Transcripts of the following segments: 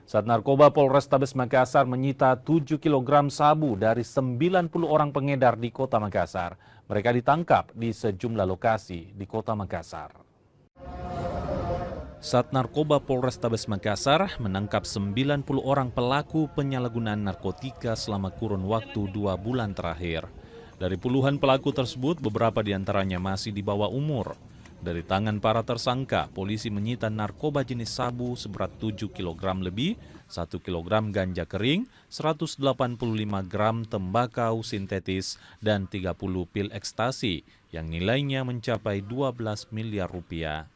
Saat Narkoba Polrestabes Makassar menyita 7 kg sabu dari 90 orang pengedar di Kota Makassar. Mereka ditangkap di sejumlah lokasi di Kota Makassar. Saat Narkoba Polrestabes Makassar menangkap 90 orang pelaku penyalahgunaan narkotika selama kurun waktu 2 bulan terakhir. Dari puluhan pelaku tersebut, beberapa diantaranya masih di bawah umur. Dari tangan para tersangka, polisi menyita narkoba jenis sabu seberat 7 kg lebih, 1 kg ganja kering, 185 gram tembakau sintetis, dan 30 pil ekstasi yang nilainya mencapai 12 miliar rupiah.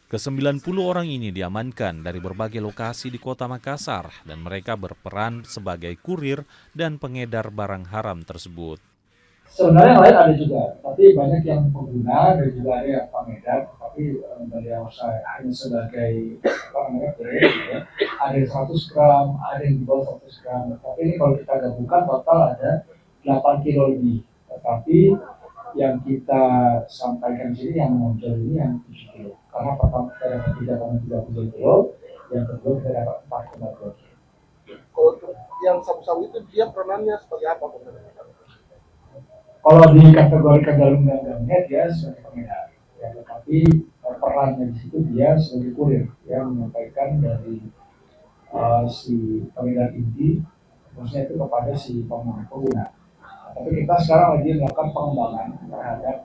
Ke-90 orang ini diamankan dari berbagai lokasi di Kota Makassar dan mereka berperan sebagai kurir dan pengedar barang haram tersebut. Sebenarnya yang lain ada juga, tapi banyak yang pengguna dan juga ada yang pengedar, tapi dari yang saya hanya sebagai kurir, ya. Ada yang 100 gram, ada yang di bawah 100 gram, tapi ini kalau kita gabungkan total ada 8 kilo lebih, tetapi yang kita sampaikan di sini yang muncul ini yang 7 kilo, karena pertama kita dapat 3,30 kilo, yang kedua kita dapat 4,2 kilo. Kalau untuk yang sabu-sabu itu dia peranannya sebagai apa? Kalau dikategorikan dalam undang-undangnya dia sebagai pengedar, ya, tetapi perannya di situ dia sebagai kurir yang menyampaikan dari si pengedar inti, maksudnya itu kepada si pengguna. Tapi kita sekarang lagi melakukan pengembangan terhadap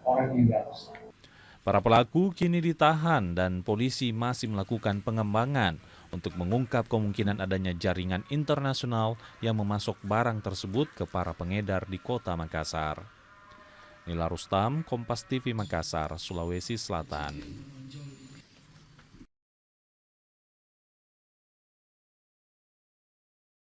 orang yang di atas. Para pelaku kini ditahan dan polisi masih melakukan pengembangan untuk mengungkap kemungkinan adanya jaringan internasional yang memasok barang tersebut ke para pengedar di Kota Makassar. Nila Rustam, Kompas TV Makassar, Sulawesi Selatan.